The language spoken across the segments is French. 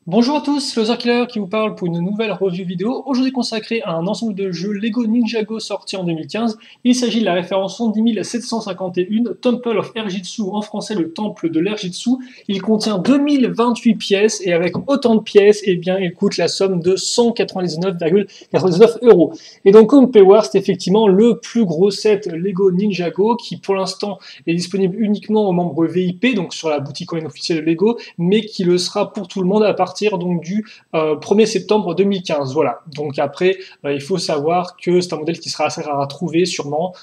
Bonjour à tous, Loser Killer qui vous parle pour une nouvelle review vidéo, aujourd'hui consacrée à un ensemble de jeux Lego Ninjago sorti en 2015. Il s'agit de la référence 10751, Temple of Airjitsu, en français le temple de l'Airjitsu. Il contient 2028 pièces et avec autant de pièces, eh bien, il coûte la somme de 199,99 euros. Et donc comme vous pouvez voir, c'est effectivement le plus gros set Lego Ninjago qui pour l'instant est disponible uniquement aux membres VIP, donc sur la boutique en ligne officielle de Lego, mais qui le sera pour tout le monde à partir donc du 1er septembre 2015. Voilà. Donc après, il faut savoir que c'est un modèle qui sera assez rare à trouver, sûrement,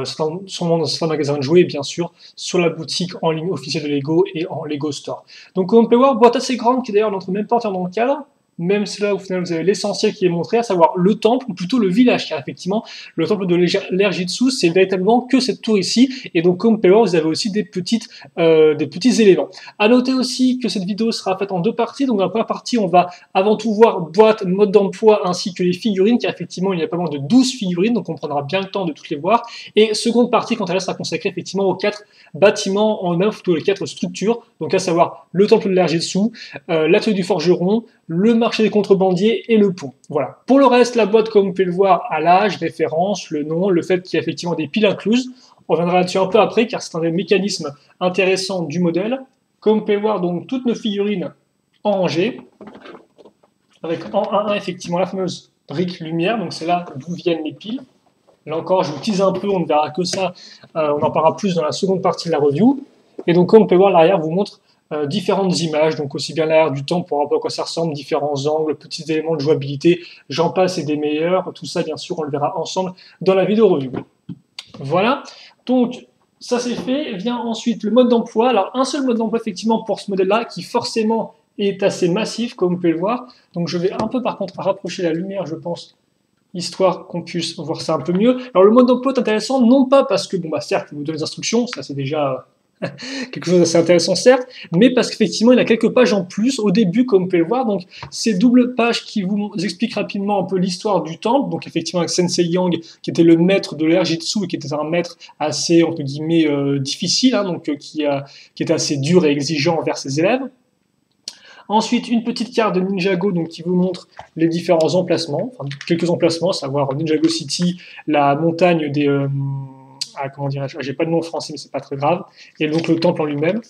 sûrement dans certains magasins de jouets, bien sûr, sur la boutique en ligne officielle de Lego et en Lego Store. Donc comme on peut voir, boîte assez grande qui d'ailleurs n'entre même pas entièrement dans le cadre. Même c'est là au final vous avez l'essentiel qui est montré, à savoir le temple, ou plutôt le village, car effectivement, le temple de l'Airjitsu, c'est véritablement que cette tour ici, et donc comme vous pouvez voir, vous avez aussi des petits éléments. À noter aussi que cette vidéo sera faite en deux parties, donc dans la première partie, on va avant tout voir boîte, mode d'emploi, ainsi que les figurines, car effectivement, il y a pas moins de 12 figurines, donc on prendra bien le temps de toutes les voir, et seconde partie, quant à elle, sera consacrée effectivement aux 4 bâtiments en œuvre, plutôt les 4 structures, donc à savoir le temple de l'Airjitsu, l'atelier du forgeron, le marché des contrebandiers et le pont. Voilà. Pour le reste, la boîte, comme vous pouvez le voir, à l'âge, référence, le nom, le fait qu'il y a effectivement des piles incluses. On reviendra là-dessus un peu après, car c'est un des mécanismes intéressants du modèle. Comme vous pouvez voir, donc, toutes nos figurines en rangée, avec en 1-1, effectivement, la fameuse brique lumière, donc c'est là d'où viennent les piles. Là encore, je vous tease un peu, on ne verra que ça, on en parlera plus dans la seconde partie de la review. Et donc, comme on peut voir, l'arrière vous montre différentes images, donc aussi bien l'arrière du temps pour voir à quoi ça ressemble, différents angles, petits éléments de jouabilité, j'en passe et des meilleurs. Tout ça, bien sûr, on le verra ensemble dans la vidéo review. Voilà, donc ça c'est fait. Vient ensuite le mode d'emploi. Alors, un seul mode d'emploi, effectivement, pour ce modèle-là, qui forcément est assez massif, comme vous pouvez le voir. Donc, je vais un peu, par contre, rapprocher la lumière, je pense, histoire qu'on puisse voir ça un peu mieux. Alors le mode d'emploi est intéressant, non pas parce que, bon bah certes, il vous donne des instructions, ça c'est déjà quelque chose d'assez intéressant certes, mais parce qu'effectivement il a quelques pages en plus au début comme vous pouvez le voir, donc ces doubles pages qui vous expliquent rapidement un peu l'histoire du temple, donc effectivement avec Sensei Yang qui était le maître de l'Airjitsu et qui était un maître assez entre guillemets difficile, hein, donc qui était assez dur et exigeant envers ses élèves. Ensuite, une petite carte de Ninjago donc, qui vous montre les différents emplacements, enfin quelques emplacements, à savoir Ninjago City, la montagne des... comment dirais-je, j'ai pas de nom français mais c'est pas très grave, et donc le temple en lui-même.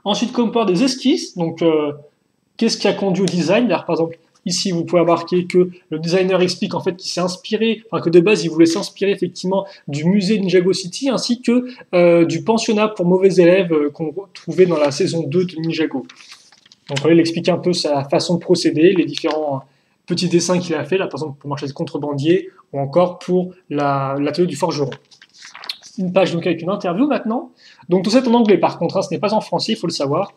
Ensuite, comme part des esquisses, donc qu'est-ce qui a conduit au design? Par exemple, ici, vous pouvez remarquer que le designer explique en fait qu'il s'est inspiré, enfin que de base, il voulait s'inspirer effectivement du musée Ninjago City ainsi que du pensionnat pour mauvais élèves qu'on trouvait dans la saison 2 de Ninjago. Donc voilà, il explique un peu sa façon de procéder, les différents petits dessins qu'il a fait, là par exemple pour marcher de contrebandier, ou encore pour l'atelier du forgeron. Une page donc avec une interview maintenant. Donc tout ça est en anglais par contre, hein, ce n'est pas en français, il faut le savoir.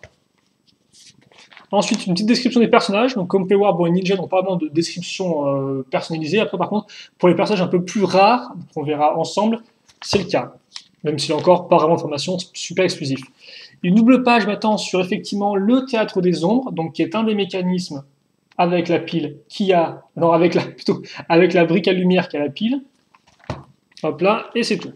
Ensuite, une petite description des personnages. Donc, comme vous pouvez voir, bon, les ninjas n'ont pas vraiment de description personnalisée. Après, par contre, pour les personnages un peu plus rares, qu'on verra ensemble, c'est le cas. Même s'il n'y a encore pas vraiment d'informations super exclusif. Une double page maintenant sur effectivement le théâtre des ombres, donc qui est un des mécanismes avec la pile qui a, non avec la plutôt avec la brique à lumière qui a la pile. Hop là, et c'est tout.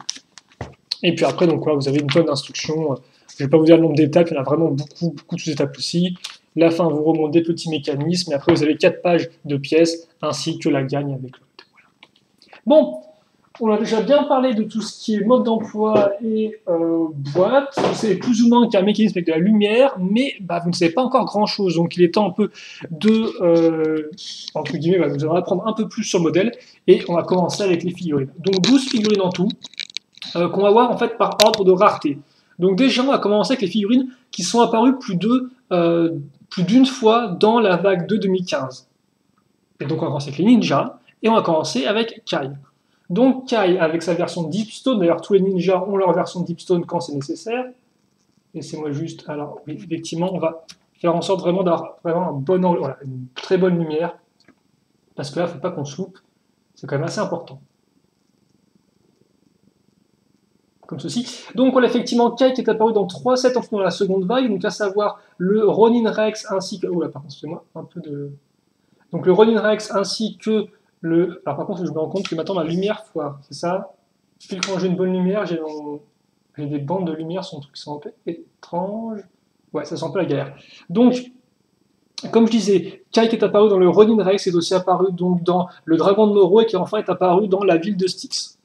Et puis après, donc voilà, vous avez une tonne d'instructions. Je ne vais pas vous dire le nombre d'étapes, il y en a vraiment beaucoup de sous-étapes aussi. La fin vous remonte des petits mécanismes, et après vous avez 4 pages de pièces, ainsi que la gagne avec l'autre. Voilà. Bon, on a déjà bien parlé de tout ce qui est mode d'emploi et boîte. Vous savez plus ou moins qu'il y a un mécanisme avec de la lumière, mais bah, vous ne savez pas encore grand-chose. Donc il est temps un peu de, entre guillemets, bah, vous allez apprendre un peu plus sur le modèle. Et on va commencer avec les figurines. Donc 12 figurines en tout, qu'on va voir en fait par ordre de rareté. Donc déjà, on va commencer avec les figurines qui sont apparues plus d'une fois dans la vague de 2015. Et donc on va commencer avec les ninjas, et on va commencer avec Kai. Donc Kai avec sa version Deepstone, d'ailleurs tous les ninjas ont leur version Deepstone quand c'est nécessaire. Laissez-moi juste, alors oui, effectivement on va faire en sorte vraiment d'avoir vraiment un bon angle, voilà, une très bonne lumière, parce que là il ne faut pas qu'on se loupe, c'est quand même assez important. Comme ceci. Donc voilà effectivement Kai qui est apparu dans 3 sets en dans la seconde vague, donc à savoir le Ronin Rex ainsi que... Oh là par contre, excusez-moi, un peu de... Donc le Ronin Rex ainsi que le... Alors par contre, je me rends compte que maintenant ma lumière foire, c'est ça. Puis quand j'ai une bonne lumière, j'ai des bandes de lumière sur un truc qui sont un peu étranges. Ouais, ça sent un peu la galère. Donc, Comme je disais, Kai qui est apparu dans le Ronin Rex est aussi apparu donc dans le Dragon de Moro et qui enfin est apparu dans la ville de Styx.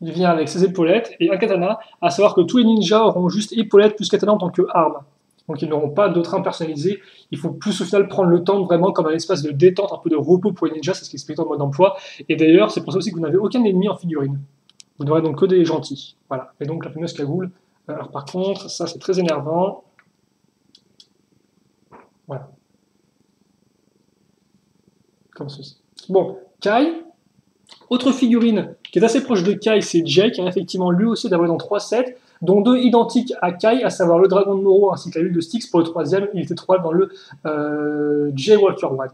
Il vient avec ses épaulettes et un katana, à savoir que tous les ninjas auront juste épaulettes plus katana en tant que arme. Donc ils n'auront pas d'autres armes personnalisées. Il faut plus au final prendre le temps vraiment comme un espace de détente, un peu de repos pour les ninjas, c'est ce qui explique dans le mode d'emploi. Et d'ailleurs, c'est pour ça aussi que vous n'avez aucun ennemi en figurine. Vous n'aurez donc que des gentils. Voilà. Et donc la fameuse cagoule. Alors par contre, ça c'est très énervant. Voilà. Comme ceci. Bon, Kai. Autre figurine qui est assez proche de Kai, c'est Jay, qui a effectivement lui aussi d'abord dans 3 sets, dont 2 identiques à Kai, à savoir le Dragon de Moro ainsi que la ville de Styx. Pour le troisième, il était trouvable dans le Jay Walker One.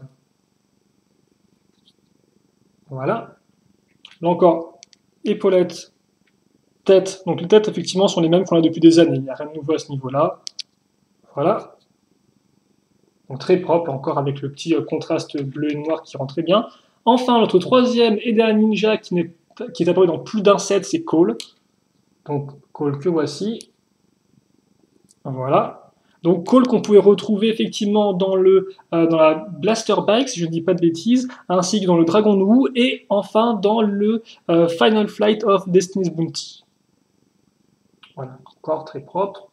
Voilà. Là encore, épaulettes, tête. Donc les têtes, effectivement, sont les mêmes qu'on a depuis des années. Il n'y a rien de nouveau à ce niveau-là. Voilà. Donc très propre, encore avec le petit contraste bleu et noir qui rend très bien. Enfin, notre troisième et dernier ninja qui est apparu dans plus d'un set, c'est Cole. Donc Cole que voici. Voilà. Donc Cole qu'on pouvait retrouver effectivement dans la Blaster Bike, si je ne dis pas de bêtises, ainsi que dans le Dragon Wu, et enfin dans le Final Flight of Destiny's Bounty. Voilà, encore très propre.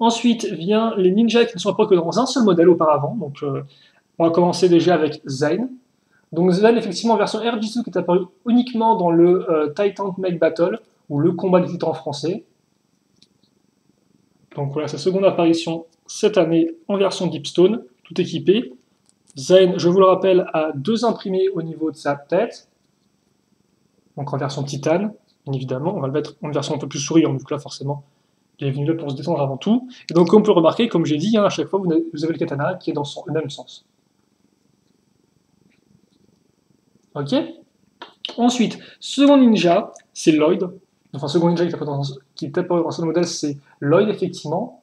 Ensuite vient les ninjas qui ne sont apparus que dans un seul modèle auparavant. Donc on va commencer déjà avec Zayn. Donc Zayn, effectivement, en version RG2 qui est apparu uniquement dans le Titan Make Battle, ou le combat des titans français. Donc voilà, sa seconde apparition cette année en version Deepstone, tout équipé. Zayn, je vous le rappelle, a 2 imprimés au niveau de sa tête. Donc en version titane, bien évidemment. On va le mettre en version un peu plus souriant, donc là forcément, il est venu là pour se détendre avant tout. Et donc comme on peut remarquer, comme j'ai dit, hein, à chaque fois, vous avez le katana qui est dans le même sens. Ok. Ensuite, second ninja, c'est Lloyd. Enfin, second ninja qui est apparu dans ce modèle, c'est Lloyd, effectivement,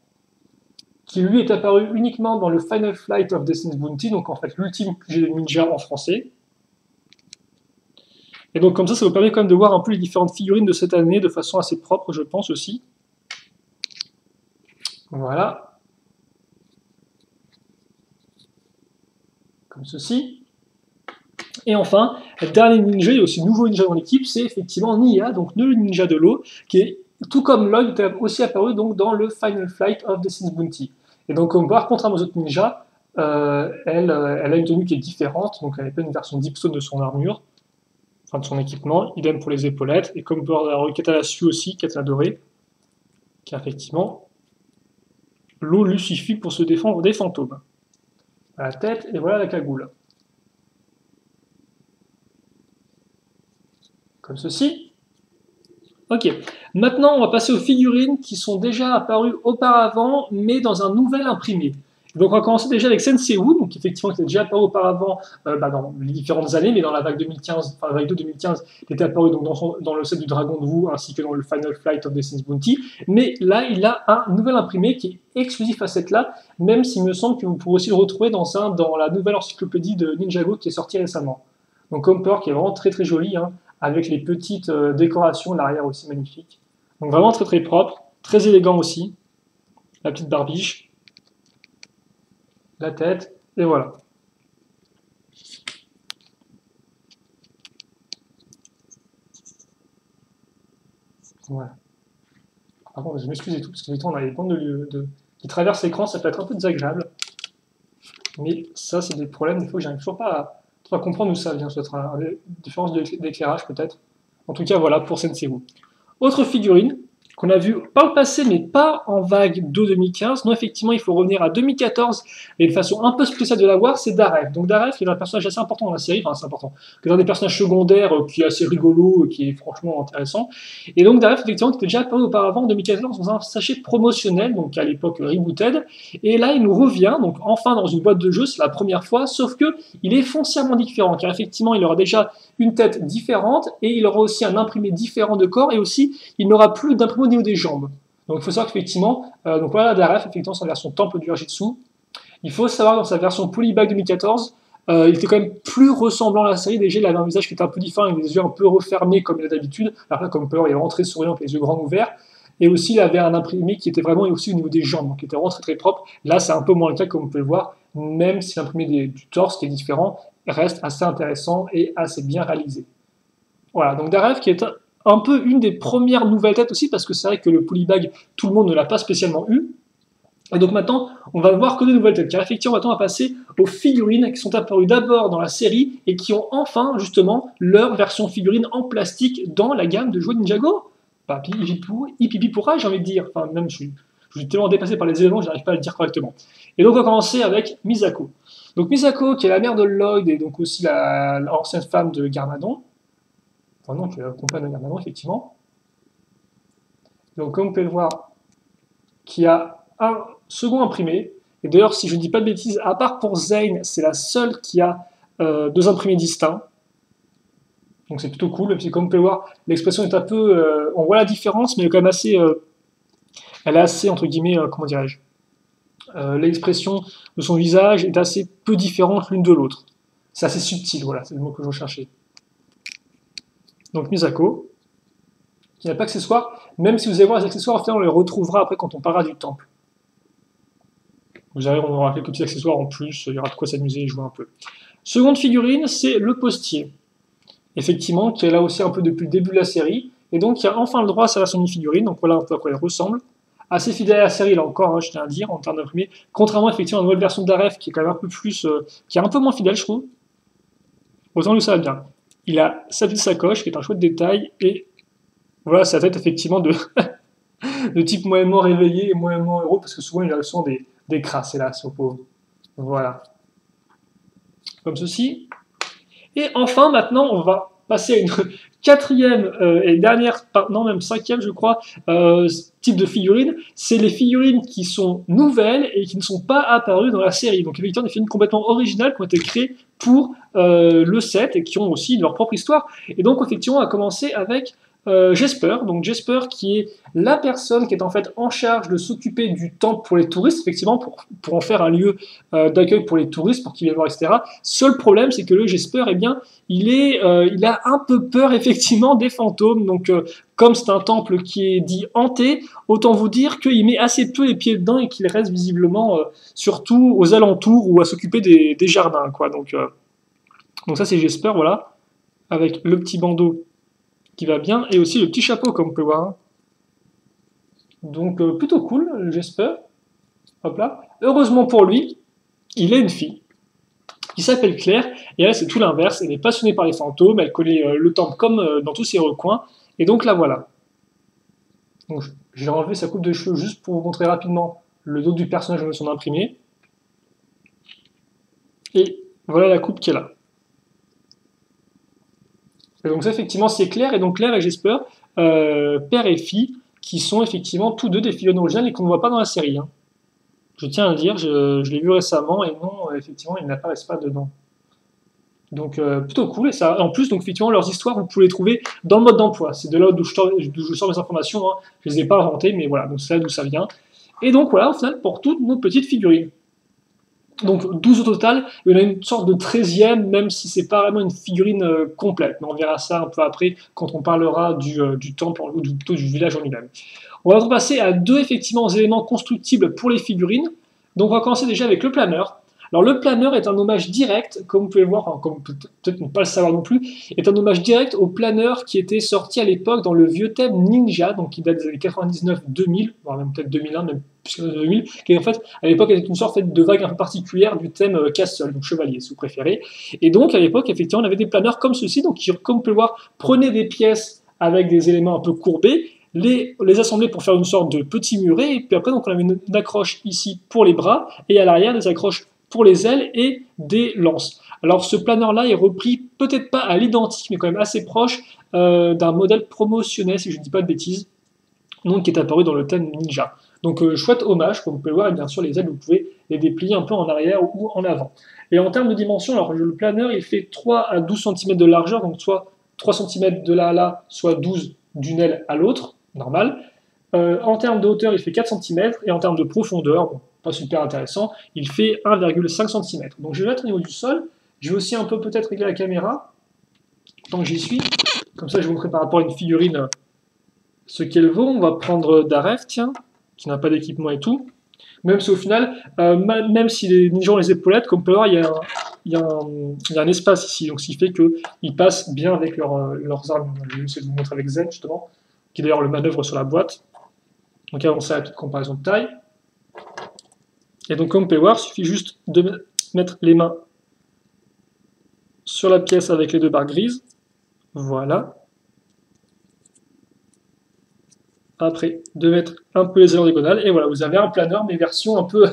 qui lui est apparu uniquement dans le Final Flight of Destiny's Bounty, donc en fait l'ultime ninja en français. Et donc comme ça vous permet quand même de voir un peu les différentes figurines de cette année de façon assez propre, je pense aussi. Voilà. Comme ceci. Et enfin, dernier ninja, il y a aussi nouveau ninja dans l'équipe, c'est effectivement Nia, donc le ninja de l'eau, qui est, tout comme Lloyd, était aussi apparu donc, dans le Final Flight of Destiny's Bounty. Et donc, par contre, aux autres ninjas, elle a une tenue qui est différente, donc elle n'a pas une version Deepstone de son armure, enfin de son équipement, idem pour les épaulettes, et comme pour la Katana Su aussi, Katana dorée, qui a effectivement l'eau lui suffit pour se défendre des fantômes. À la tête, et voilà la cagoule. Comme ceci. Ok, maintenant on va passer aux figurines qui sont déjà apparues auparavant, mais dans un nouvel imprimé. Donc on va commencer déjà avec Sensei Wu, donc effectivement qui était déjà apparu auparavant dans les différentes années, mais dans la vague 2015, enfin la vague 2 2015, il était apparu donc dans le set du Dragon de Wu ainsi que dans le Final Flight of Destiny's Bounty. Mais là il a un nouvel imprimé qui est exclusif à cette là, même s'il me semble que vous pourrez aussi le retrouver dans la nouvelle encyclopédie de Ninjago qui est sortie récemment. Donc Comper qui est vraiment très très joli, hein, avec les petites décorations, l'arrière aussi magnifique. Donc vraiment très très propre, très élégant aussi. La petite barbiche, la tête, et voilà. Voilà. Par contre, je m'excuse et tout, parce que des temps on a les bandes qui traversent l'écran, ça peut être un peu désagréable. Mais ça, c'est des problèmes, des fois que j'arrive toujours pas à comprendre où ça vient. Ça doit être une différence d'éclairage peut-être. En tout cas, voilà pour Sensei Wu. Autre figurine qu'on a vu par le passé, mais pas en vague de 2015. Non, effectivement, il faut revenir à 2014, et une façon un peu spéciale de la voir, c'est Daref. Donc Daref, qui est un personnage assez important dans la série, enfin c'est important, qui est un des personnages secondaires qui est assez rigolo, qui est franchement intéressant. Et donc Daref, effectivement, qui était déjà apparu auparavant en 2014 dans un sachet promotionnel, donc à l'époque rebooted. Et là, il nous revient, donc enfin dans une boîte de jeu, c'est la première fois, sauf que il est foncièrement différent, car effectivement, il aura déjà une tête différente, et il aura aussi un imprimé différent de corps, et aussi, il n'aura plus d'imprimé au niveau des jambes. Donc il faut savoir qu'effectivement, donc voilà Daref, effectivement, sa version Temple du Urjitsu. Il faut savoir dans sa version Polybag 2014, il était quand même plus ressemblant à la série. Déjà, il avait un visage qui était un peu différent, avec des yeux un peu refermés comme il a d'habitude. Alors là, comme peur, il est rentré souriant avec les yeux grands ouverts. Et aussi, il avait un imprimé qui était vraiment aussi au niveau des jambes, donc qui était vraiment très très propre. Là, c'est un peu moins le cas, comme vous pouvez le voir, même si l'imprimé du torse, qui est différent, reste assez intéressant et assez bien réalisé. Voilà, donc Darev qui est un peu une des premières nouvelles têtes aussi, parce que c'est vrai que le polybag, tout le monde ne l'a pas spécialement eu. Et donc maintenant, on va voir que des nouvelles têtes, car effectivement, maintenant, on va passer aux figurines qui sont apparues d'abord dans la série et qui ont enfin, justement, leur version figurine en plastique dans la gamme de jouets Ninjago. Papi, hippie pourra, j'ai envie de dire. Enfin, même, je suis tellement dépassé par les éléments, je n'arrive pas à le dire correctement. Et donc, on va commencer avec Misako. Donc, Misako, qui est la mère de Lloyd et donc aussi l'ancienne femme de Garmadon. Enfin, non, qui est la compagne de Garmadon, effectivement. Donc, comme vous pouvez le voir, qui a un second imprimé. Et d'ailleurs, si je ne dis pas de bêtises, à part pour Zane, c'est la seule qui a deux imprimés distincts. Donc c'est plutôt cool, même si comme vous pouvez le voir, l'expression est un peu... on voit la différence, mais elle est quand même assez... elle est assez, entre guillemets, comment dirais-je, l'expression de son visage est assez peu différente l'une de l'autre. C'est assez subtil, voilà, c'est le mot que je recherchais. Donc Misako, qui n'a pas d'accessoires, même si vous allez voir les accessoires, on les retrouvera après quand on parlera du temple. Vous allez, on aura quelques petits accessoires en plus, il y aura de quoi s'amuser et jouer un peu. Seconde figurine, c'est le postier. Effectivement, qui est là aussi un peu depuis le début de la série, et donc il a enfin le droit à sa version mini-figurine, donc voilà un peu à quoi elle ressemble. Assez fidèle à la série, là encore, je tiens à dire, en termes d'imprimé, contrairement effectivement à la nouvelle version d'Aref, qui est quand même un peu plus, qui est un peu moins fidèle, je trouve. Autant que ça va bien. Il a sa petite sacoche, qui est un chouette détail, et voilà sa tête effectivement de, de type moyennement réveillé et moyennement heureux, parce que souvent il a souvent des crasses, hélas, au pauvre. Voilà. Comme ceci. Et enfin, maintenant, on va passer à une quatrième et dernière, non même cinquième, je crois, type de figurines. C'est les figurines qui sont nouvelles et qui ne sont pas apparues dans la série. Donc effectivement, des figurines complètement originales qui ont été créées pour le set et qui ont aussi leur propre histoire. Et donc effectivement, on va commencer avec Jesper, donc Jesper qui est la personne qui est en fait en charge de s'occuper du temple pour les touristes, effectivement, pour en faire un lieu d'accueil pour les touristes, pour qu'ils viennent voir, etc. Seul problème, c'est que le Jesper, eh bien, il a un peu peur, effectivement, des fantômes, donc comme c'est un temple qui est dit hanté, autant vous dire qu'il met assez peu les pieds dedans et qu'il reste visiblement surtout aux alentours ou à s'occuper des jardins, quoi. Donc ça, c'est Jesper, voilà, avec le petit bandeau qui va bien, et aussi le petit chapeau, comme vous pouvez voir. Donc plutôt cool, j'espère. Hop là. Heureusement pour lui, il a une fille qui s'appelle Claire, et elle c'est tout l'inverse, elle est passionnée par les fantômes, elle connaît le temple comme dans tous ses recoins, et donc la voilà. Donc j'ai enlevé sa coupe de cheveux juste pour vous montrer rapidement le dos du personnage de son imprimé. Et voilà la coupe qu'elle a. Et donc ça effectivement c'est Claire, et donc Claire et Jesper, père et fille, qui sont effectivement tous deux des figurines originales et qu'on ne voit pas dans la série. Hein. Je tiens à le dire, je l'ai vu récemment, et non, effectivement, ils n'apparaissent pas dedans. Donc plutôt cool, et ça, en plus, donc effectivement, leurs histoires, vous pouvez les trouver dans le mode d'emploi. C'est de là d'où je sors mes informations, hein. Je ne les ai pas inventées, mais voilà, donc c'est là d'où ça vient. Et donc voilà, au final, pour toutes nos petites figurines. Donc 12 au total, il y en a une sorte de 13e, même si c'est pas vraiment une figurine complète. Mais on verra ça un peu après, quand on parlera du temple, ou plutôt du village en lui-même. On va passer à deux effectivement éléments constructibles pour les figurines. Donc on va commencer déjà avec le planeur. Alors le planeur est un hommage direct, comme vous pouvez le voir, enfin, comme peut-être ne pas le savoir non plus, est un hommage direct au planeur qui était sorti à l'époque dans le vieux thème Ninja, donc qui date des années 99-2000, voire même peut-être 2001, même plus que 2000, qui en fait à l'époque était une sorte de vague un peu particulière du thème Castle, donc chevalier si vous préférez. Et donc à l'époque effectivement on avait des planeurs comme ceci, donc qui, comme vous pouvez le voir, prenaient des pièces avec des éléments un peu courbés, les assembler pour faire une sorte de petit muret, et puis après donc on avait une accroche ici pour les bras, et à l'arrière des accroches pour les ailes et des lances. Alors ce planeur-là est repris peut-être pas à l'identique, mais quand même assez proche d'un modèle promotionnel, si je ne dis pas de bêtises, donc qui est apparu dans le thème Ninja. Donc chouette hommage, comme vous pouvez le voir, et bien sûr les ailes, vous pouvez les déplier un peu en arrière ou en avant. Et en termes de dimension, alors le planeur, il fait 3 à 12 cm de largeur, donc soit 3 cm de là à là, soit 12 d'une aile à l'autre, normal. En termes de hauteur, il fait 4 cm, et en termes de profondeur, bon, pas super intéressant, il fait 1,5 cm. Donc je vais mettre au niveau du sol, je vais aussi un peu peut-être régler la caméra, tant que j'y suis, comme ça je vous montrerai par rapport à une figurine ce qu'elle vaut. On va prendre Daref, tiens, qui n'a pas d'équipement et tout. Même si au final, même si les ninjas ont les épaulettes, comme on peut voir, il y a un espace ici, donc ce qui fait qu'ils passent bien avec leurs armes. Je vais essayer de vous montrer avec Zen, justement, qui est d'ailleurs le manœuvre sur la boîte. Donc avancer à la petite comparaison de taille. Et donc comme on peut voir, il suffit juste de mettre les mains sur la pièce avec les deux barres grises. Voilà. Après, de mettre un peu les ailes en diagonale, et voilà, vous avez un planeur, mais version un peu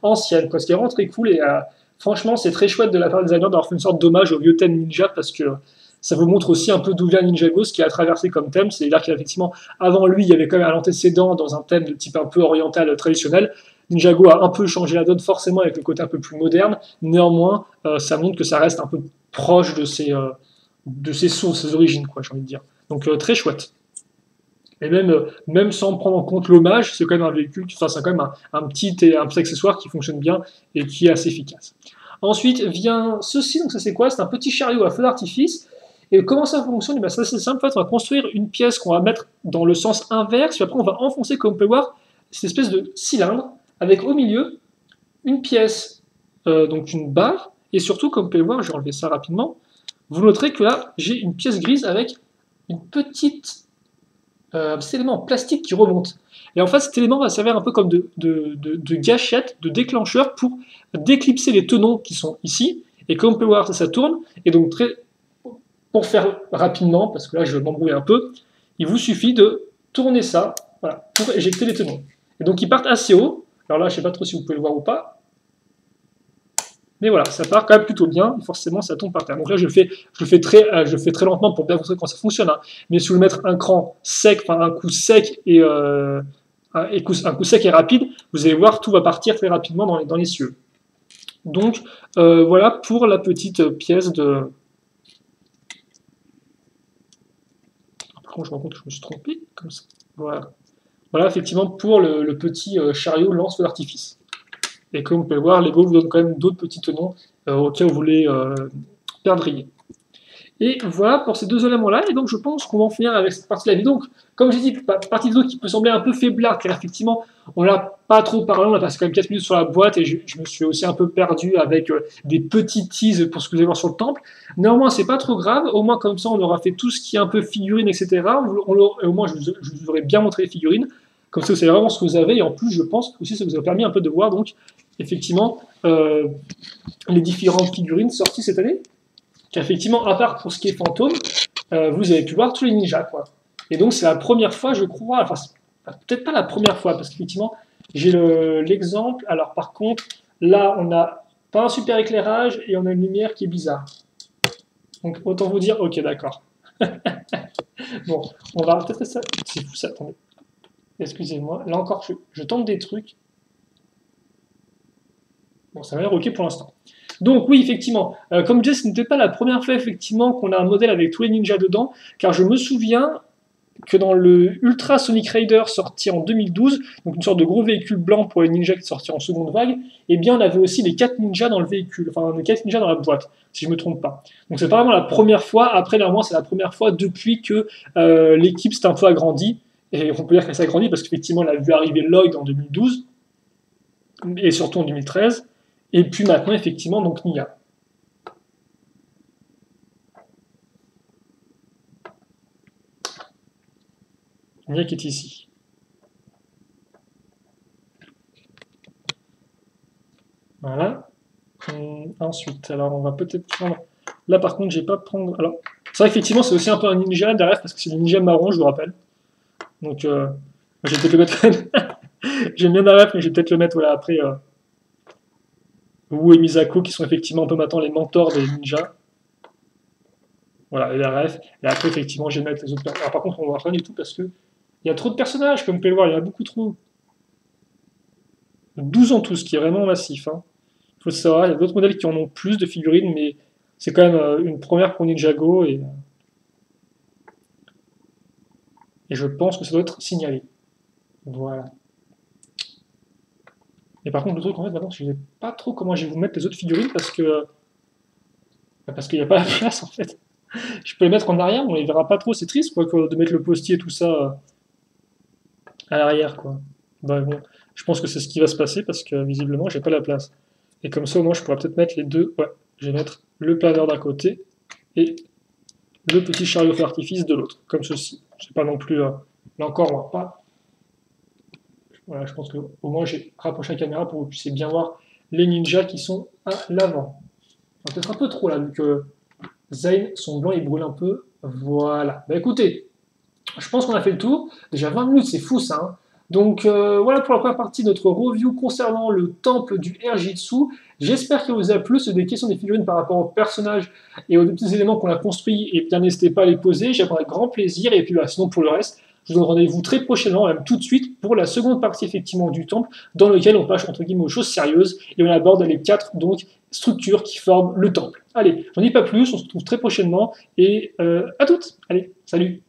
ancienne, quoi, ce qui est vraiment très cool, et franchement, c'est très chouette de la part des designers d'avoir fait une sorte d'hommage au vieux thème Ninja, parce que ça vous montre aussi un peu d'où vient Ninjago, ce qui a traversé comme thème, c'est-à-dire qu'effectivement, avant lui, il y avait quand même un antécédent dans un thème de type un peu oriental traditionnel. Ninjago a un peu changé la donne, forcément, avec le côté un peu plus moderne, néanmoins, ça montre que ça reste un peu proche de ses sources, ses origines, quoi, j'ai envie de dire. Donc, très chouette. Et même sans prendre en compte l'hommage, c'est quand même un véhicule, enfin, c'est quand même un petit accessoire qui fonctionne bien et qui est assez efficace. Ensuite vient ceci, donc ça c'est quoi? C'est un petit chariot à feu d'artifice. Et comment ça fonctionne? Ben, ça c'est simple, en fait, on va construire une pièce qu'on va mettre dans le sens inverse, puis après on va enfoncer, comme on peut voir, cette espèce de cylindre, avec au milieu une pièce, donc une barre, et surtout, comme vous pouvez le voir, je vais enlever ça rapidement, vous noterez que là, j'ai une pièce grise avec une petite cet élément en plastique qui remonte. Et en fait, cet élément va servir un peu comme de gâchette, de déclencheur pour déclipser les tenons qui sont ici. Et comme on peut voir, ça tourne. Et donc, pour faire rapidement, parce que là, je vais m'embrouiller un peu, il vous suffit de tourner ça, voilà, pour éjecter les tenons. Et donc, ils partent assez haut. Alors là, je ne sais pas trop si vous pouvez le voir ou pas. Mais voilà, ça part quand même plutôt bien, et forcément ça tombe par terre. Donc là, je fais très lentement pour bien montrer comment ça fonctionne. Hein. Mais si vous voulez mettre un cran sec, enfin un coup sec un coup sec et rapide, vous allez voir, tout va partir très rapidement dans les cieux. Donc voilà pour la petite pièce de... Par contre, je me rends compte que je me suis trompé, comme ça. Voilà. Voilà, effectivement, pour le petit chariot lance-feu d'artifice. Et comme vous pouvez le voir, Lego vous donne quand même d'autres petits tenons au cas où vous voulez perdrier. Et voilà pour ces deux éléments-là, et donc je pense qu'on va en finir avec cette partie de la vidéo. Donc, comme j'ai dit, partie de vidéo qui peut sembler un peu faiblarde, car effectivement, on l'a pas trop parlé, on a passé quand même 4 minutes sur la boîte, et je me suis aussi un peu perdu avec des petits teases pour ce que vous allez voir sur le temple. Néanmoins, c'est pas trop grave, au moins comme ça, on aura fait tout ce qui est un peu figurines, etc. Et au moins, je vous aurais bien montré les figurines. Comme ça, vous savez vraiment ce que vous avez, et en plus, je pense aussi ça vous a permis un peu de voir, donc, effectivement, les différentes figurines sorties cette année. Car effectivement, à part pour ce qui est fantôme, vous avez pu voir tous les ninjas, quoi. Et donc, c'est la première fois, je crois, enfin, peut-être pas la première fois, parce qu'effectivement, j'ai l'exemple. Alors, par contre, là, on n'a pas un super éclairage et on a une lumière qui est bizarre. Donc, autant vous dire, ok, d'accord. Bon, on va peut-être ça. C'est fou ça, attendez. Excusez-moi. Là encore, je tente des trucs. Bon, ça m'a l'air ok pour l'instant. Donc oui, effectivement, comme je disais, ce n'était pas la première fois effectivement qu'on a un modèle avec tous les ninjas dedans, car je me souviens que dans le Ultra Sonic Raider sorti en 2012, donc une sorte de gros véhicule blanc pour les ninjas qui est sorti en seconde vague, eh bien on avait aussi les 4 ninjas dans le véhicule, enfin les 4 ninjas dans la boîte, si je ne me trompe pas. Donc c'est pas vraiment la première fois, après néanmoins c'est la première fois depuis que l'équipe s'est un peu agrandie, et on peut dire qu'elle s'est agrandie parce qu'effectivement on a vu arriver Lloyd en 2012, et surtout en 2013, et puis maintenant effectivement donc Nia. Nia qui est ici. Voilà. Ensuite, alors on va peut-être prendre... Là par contre, je vais pas prendre... Alors, c'est vrai qu'effectivement c'est aussi un peu un ninja derrière, parce que c'est le ninja marron, je vous rappelle. Donc, je vais peut-être le mettre quand même. J'aime bien Daref, mais je vais peut-être le mettre voilà, après... Wu et Misako, qui sont effectivement un peu maintenant les mentors des ninjas. Voilà, et Daref. Et après, effectivement, je vais mettre les autres personnages. Alors par contre, on ne voit rien du tout, parce que il y a trop de personnages, comme vous pouvez le voir, il y en a beaucoup trop. 12 en tout, ce qui est vraiment massif. Hein. Il faut savoir, il y a d'autres modèles qui en ont plus de figurines, mais c'est quand même une première pour Ninjago, et je pense que ça doit être signalé. Voilà. Et par contre, le truc, en fait, maintenant, je ne sais pas trop comment je vais vous mettre les autres figurines, parce qu'il n'y a pas la place, en fait. Je peux les mettre en arrière, on les verra pas trop, c'est triste, quoi, de mettre le postier et tout ça à l'arrière, quoi. Bah bon, je pense que c'est ce qui va se passer parce que visiblement, j'ai pas la place. Et comme ça, au moins, je pourrais peut-être mettre les deux. Ouais, je vais mettre le planeur d'un côté et le petit chariot feu artifice de l'autre, comme ceci. C'est pas non plus. Là encore, on va pas. Voilà, je pense que au moins j'ai rapproché la caméra pour que vous puissiez bien voir les ninjas qui sont à l'avant. Peut-être un peu trop là, vu que Zayn, son blanc, il brûle un peu. Voilà. Bah écoutez, je pense qu'on a fait le tour. Déjà 20 minutes, c'est fou ça, hein. Donc voilà pour la première partie de notre review concernant le temple du Air-Jitsu. J'espère qu'il vous a plu. C'est des questions des figurines par rapport aux personnages et aux petits éléments qu'on a construits. Et bien n'hésitez pas à les poser. J'apprendrai avec grand plaisir. Et puis bah, sinon pour le reste, je vous donne rendez-vous très prochainement, même tout de suite, pour la seconde partie effectivement du temple, dans lequel on passe entre guillemets aux choses sérieuses et on aborde les 4 donc structures qui forment le temple. Allez, j'en dis pas plus. On se retrouve très prochainement et à toutes. Allez, salut.